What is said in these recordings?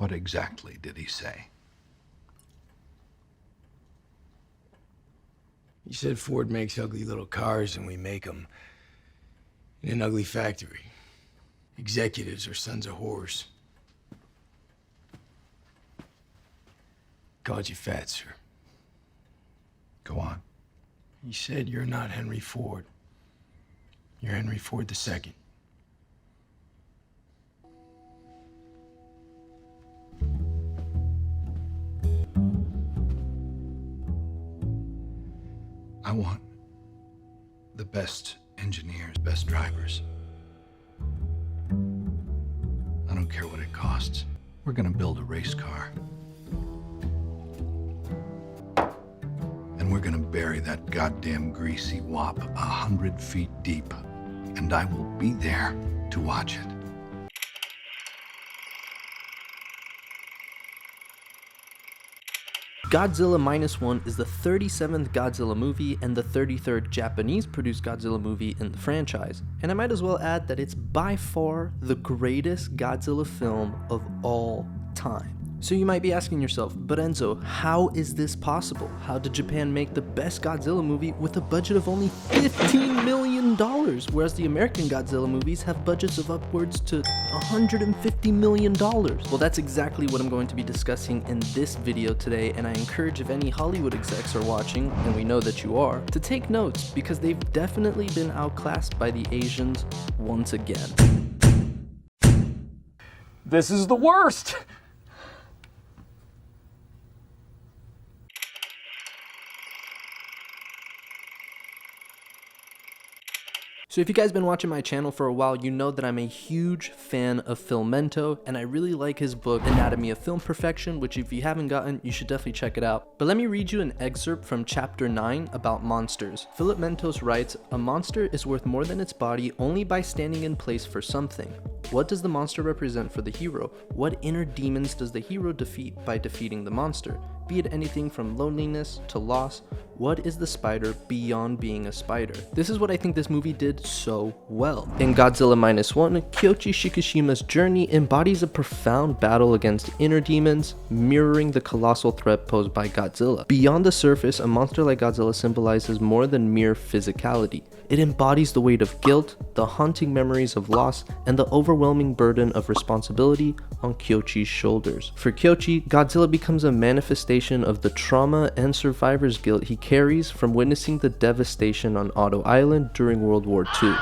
What exactly did he say? He said Ford makes ugly little cars and we make them in an ugly factory. Executives are sons of whores. Called you fat, sir. Go on. He said you're not Henry Ford. You're Henry Ford II. I want the best engineers, best drivers. I don't care what it costs. We're gonna build a race car. And we're gonna bury that goddamn greasy wop 100 feet deep. And I will be there to watch it. Godzilla Minus One is the 37th Godzilla movie and the 33rd Japanese-produced Godzilla movie in the franchise. And I might as well add that it's by far the greatest Godzilla film of all time. So you might be asking yourself, but Enzo, how is this possible? How did Japan make the best Godzilla movie with a budget of only $15 million, whereas the American Godzilla movies have budgets of upwards to $150 million? Well, that's exactly what I'm going to be discussing in this video today, and I encourage if any Hollywood execs are watching, and we know that you are, to take notes because they've definitely been outclassed by the Asians once again. This is the worst! So if you guys have been watching my channel for a while, you know that I'm a huge fan of Philmento, and I really like his book, Anatomy of Film Perfection, which if you haven't gotten, you should definitely check it out. But let me read you an excerpt from chapter 9 about monsters. Philip Mentos writes, "A monster is worth more than its body only by standing in place for something. What does the monster represent for the hero? What inner demons does the hero defeat by defeating the monster? Be it anything from loneliness to loss, what is the spider beyond being a spider?" This is what I think this movie did so well. In Godzilla Minus One, Kyoichi Shikishima's journey embodies a profound battle against inner demons, mirroring the colossal threat posed by Godzilla. Beyond the surface, a monster like Godzilla symbolizes more than mere physicality. It embodies the weight of guilt, the haunting memories of loss, and the overwhelming burden of responsibility on Kyoichi's shoulders. For Kyoichi, Godzilla becomes a manifestation of the trauma and survivor's guilt he carries from witnessing the devastation on Otto Island during World War II.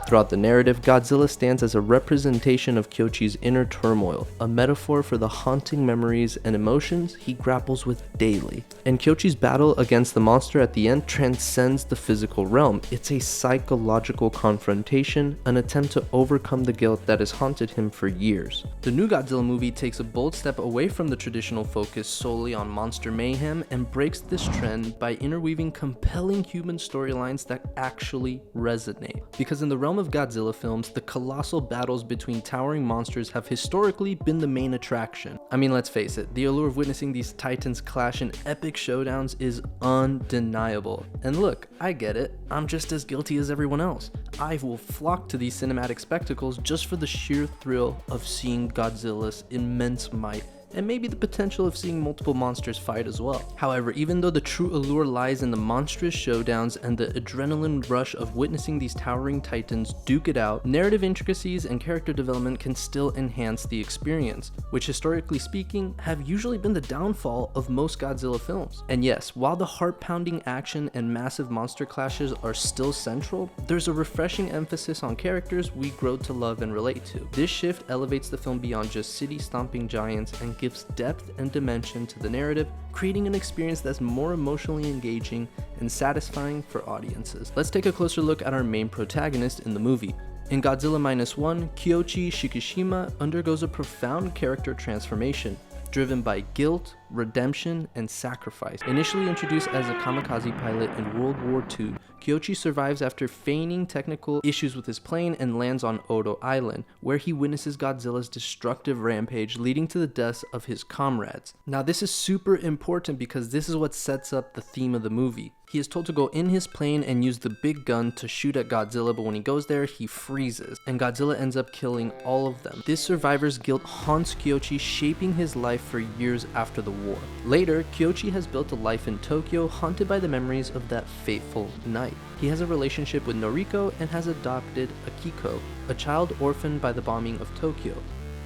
Throughout the narrative, Godzilla stands as a representation of Kyoichi's inner turmoil, a metaphor for the haunting memories and emotions he grapples with daily. And Kyoichi's battle against the monster at the end transcends the physical realm. It's a psychological confrontation, an attempt to overcome the guilt that has haunted him for years. The new Godzilla movie takes a bold step away from the traditional focus solely on monster mayhem and breaks this trend by interweaving compelling human storylines that actually resonate. Because in the realm of Godzilla films, the colossal battles between towering monsters have historically been the main attraction. I mean, let's face it, the allure of witnessing these titans clash in epic showdowns is undeniable. And look, I get it, I'm just as guilty as everyone else. I will flock to these cinematic spectacles just for the sheer thrill of seeing Godzilla's immense might, and maybe the potential of seeing multiple monsters fight as well. However, even though the true allure lies in the monstrous showdowns and the adrenaline rush of witnessing these towering titans duke it out, narrative intricacies and character development can still enhance the experience, which historically speaking have usually been the downfall of most Godzilla films. And yes, while the heart-pounding action and massive monster clashes are still central, there's a refreshing emphasis on characters we grow to love and relate to. This shift elevates the film beyond just city-stomping giants and gives depth and dimension to the narrative, creating an experience that's more emotionally engaging and satisfying for audiences. Let's take a closer look at our main protagonist in the movie. In Godzilla Minus One, Kyoichi Shikishima undergoes a profound character transformation, driven by guilt, redemption, and sacrifice. Initially introduced as a kamikaze pilot in World War II, Kyoichi survives after feigning technical issues with his plane and lands on Odo Island, where he witnesses Godzilla's destructive rampage leading to the deaths of his comrades. Now this is super important because this is what sets up the theme of the movie. He is told to go in his plane and use the big gun to shoot at Godzilla, but when he goes there, he freezes, and Godzilla ends up killing all of them. This survivor's guilt haunts Kyoichi, shaping his life for years after the war. Later, Kyoichi has built a life in Tokyo, haunted by the memories of that fateful night. He has a relationship with Noriko and has adopted Akiko, a child orphaned by the bombing of Tokyo.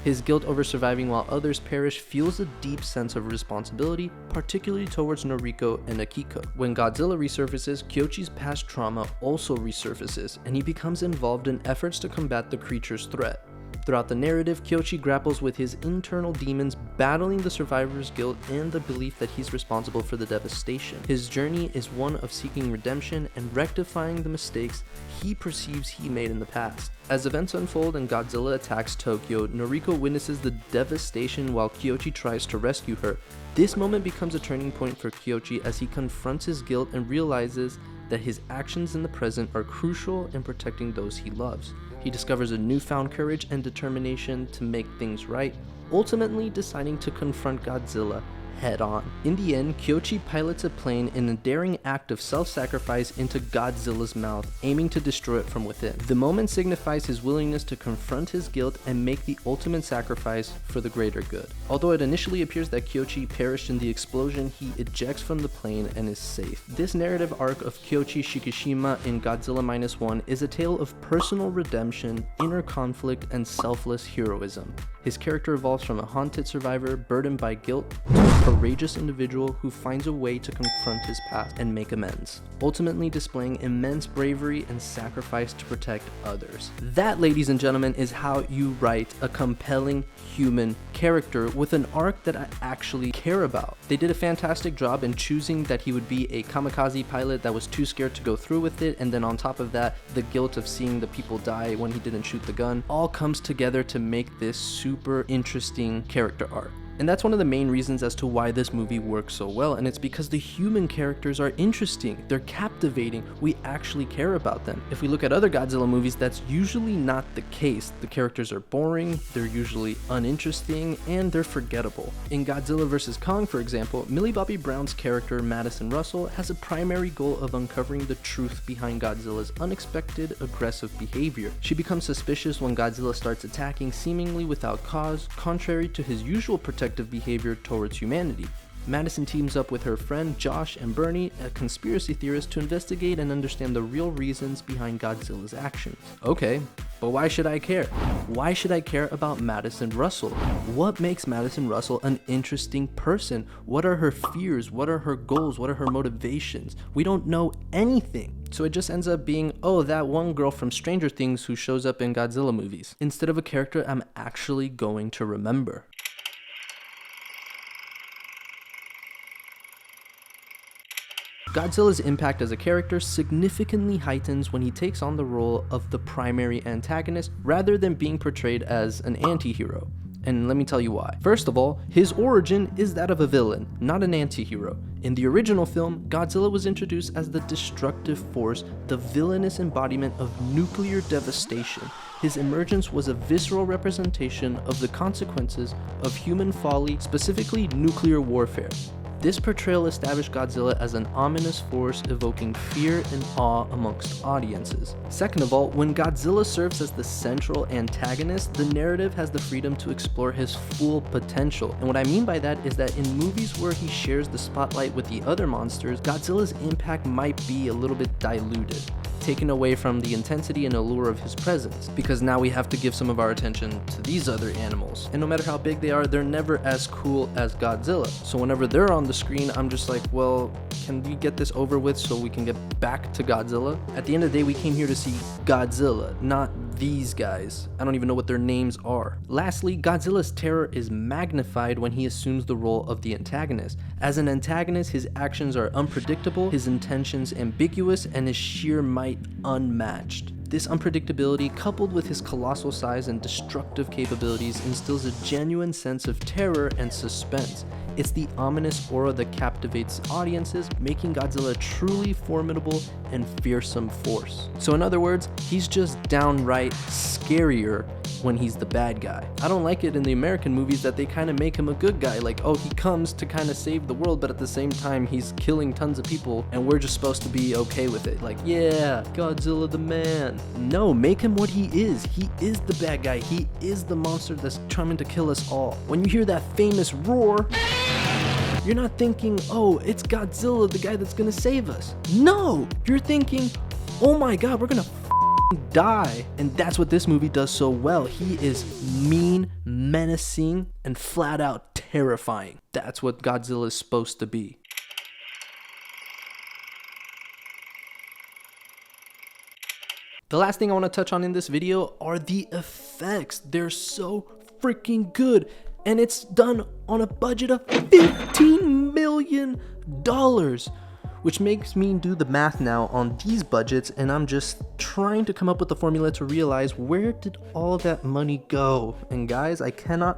His guilt over surviving while others perish fuels a deep sense of responsibility, particularly towards Noriko and Akiko. When Godzilla resurfaces, Kyoichi's past trauma also resurfaces, and he becomes involved in efforts to combat the creature's threat. Throughout the narrative, Kyoichi grapples with his internal demons, battling the survivor's guilt and the belief that he's responsible for the devastation. His journey is one of seeking redemption and rectifying the mistakes he perceives he made in the past. As events unfold and Godzilla attacks Tokyo, Noriko witnesses the devastation while Kyoichi tries to rescue her. This moment becomes a turning point for Kyoichi as he confronts his guilt and realizes that his actions in the present are crucial in protecting those he loves. He discovers a newfound courage and determination to make things right, ultimately deciding to confront Godzilla head-on. In the end, Kyoichi pilots a plane in a daring act of self-sacrifice into Godzilla's mouth, aiming to destroy it from within. The moment signifies his willingness to confront his guilt and make the ultimate sacrifice for the greater good. Although it initially appears that Kyoichi perished in the explosion, he ejects from the plane and is safe. This narrative arc of Kyoichi Shikishima in Godzilla Minus One is a tale of personal redemption, inner conflict, and selfless heroism. His character evolves from a haunted survivor burdened by guilt to a courageous individual who finds a way to confront his past and make amends, ultimately displaying immense bravery and sacrifice to protect others. That, ladies and gentlemen, is how you write a compelling human character with an arc that I actually care about. They did a fantastic job in choosing that he would be a kamikaze pilot that was too scared to go through with it, and then on top of that, the guilt of seeing the people die when he didn't shoot the gun, all comes together to make this super interesting character arc. And that's one of the main reasons as to why this movie works so well, and it's because the human characters are interesting, they're captivating, we actually care about them. If we look at other Godzilla movies, that's usually not the case. The characters are boring, they're usually uninteresting, and they're forgettable. In Godzilla vs. Kong, for example, Millie Bobby Brown's character Madison Russell has a primary goal of uncovering the truth behind Godzilla's unexpected aggressive behavior. She becomes suspicious when Godzilla starts attacking seemingly without cause, contrary to his usual protective behavior towards humanity. Madison teams up with her friend Josh and Bernie, a conspiracy theorist, to investigate and understand the real reasons behind Godzilla's actions. Okay, but why should I care? Why should I care about Madison Russell? What makes Madison Russell an interesting person? What are her fears? What are her goals? What are her motivations? We don't know anything. So it just ends up being, oh, that one girl from Stranger Things who shows up in Godzilla movies, instead of a character I'm actually going to remember. Godzilla's impact as a character significantly heightens when he takes on the role of the primary antagonist rather than being portrayed as an anti-hero. And let me tell you why. First of all, his origin is that of a villain, not an anti-hero. In the original film, Godzilla was introduced as the destructive force, the villainous embodiment of nuclear devastation. His emergence was a visceral representation of the consequences of human folly, specifically nuclear warfare. This portrayal established Godzilla as an ominous force evoking fear and awe amongst audiences. Second of all, when Godzilla serves as the central antagonist, the narrative has the freedom to explore his full potential. And what I mean by that is that in movies where he shares the spotlight with the other monsters, Godzilla's impact might be a little bit diluted, taken away from the intensity and allure of his presence, because now we have to give some of our attention to these other animals. And no matter how big they are, they're never as cool as Godzilla. So whenever they're on the screen, I'm just like, well, can we get this over with so we can get back to Godzilla? At the end of the day, we came here to see Godzilla, not these guys. I don't even know what their names are. Lastly, Godzilla's terror is magnified when he assumes the role of the antagonist. As an antagonist, his actions are unpredictable, his intentions ambiguous, and his sheer might unmatched. This unpredictability, coupled with his colossal size and destructive capabilities, instills a genuine sense of terror and suspense. It's the ominous aura that captivates audiences, making Godzilla a truly formidable and fearsome force. So in other words, he's just downright scarier when he's the bad guy. I don't like it in the American movies that they kind of make him a good guy, like, oh, he comes to kind of save the world, but at the same time he's killing tons of people and we're just supposed to be okay with it, like, yeah, Godzilla the man. No, make him what he is. He is the bad guy. He is the monster that's trying to kill us all. When you hear that famous roar, you're not thinking, oh, it's Godzilla, the guy that's gonna save us. No, you're thinking, oh my god, we're gonna die. And that's what this movie does so well. He is mean, menacing, and flat out terrifying. That's what Godzilla is supposed to be. The last thing I want to touch on in this video are the effects. They're so freaking good, and it's done on a budget of $15 million, which makes me do the math now on these budgets, and I'm just trying to come up with a formula to realize where did all that money go. And guys,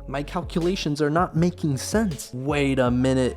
my calculations are not making sense. Wait a minute.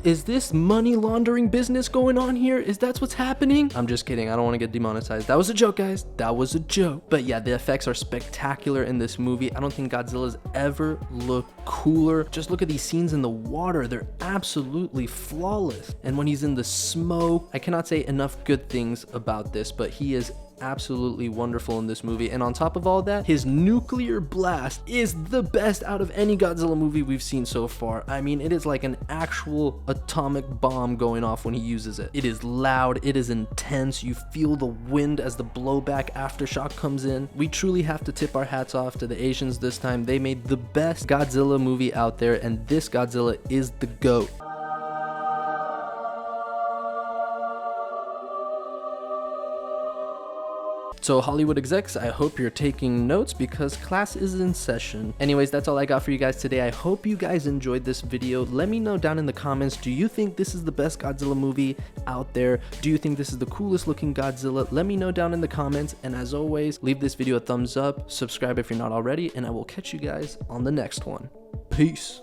Is this money laundering business going on here? Is that what's happening? I'm just kidding. I don't want to get demonetized. That was a joke, guys. That was a joke. But yeah, the effects are spectacular in this movie. I don't think Godzilla's ever looked cooler. Just look at these scenes in the water. They're absolutely flawless. And when he's in the smoke, I cannot say enough good things about this, but he is absolutely wonderful in this movie. And on top of all that, his nuclear blast is the best out of any Godzilla movie we've seen so far. I mean, it is like an actual atomic bomb going off when he uses it. It is loud, it is intense, you feel the wind as the blowback aftershock comes in. We truly have to tip our hats off to the Asians this time. They made the best Godzilla movie out there, and this Godzilla is the GOAT. So Hollywood execs, I hope you're taking notes because class is in session. Anyways, that's all I got for you guys today. I hope you guys enjoyed this video. Let me know down in the comments, do you think this is the best Godzilla movie out there? Do you think this is the coolest looking Godzilla? Let me know down in the comments. And as always, leave this video a thumbs up, subscribe if you're not already, and I will catch you guys on the next one. Peace.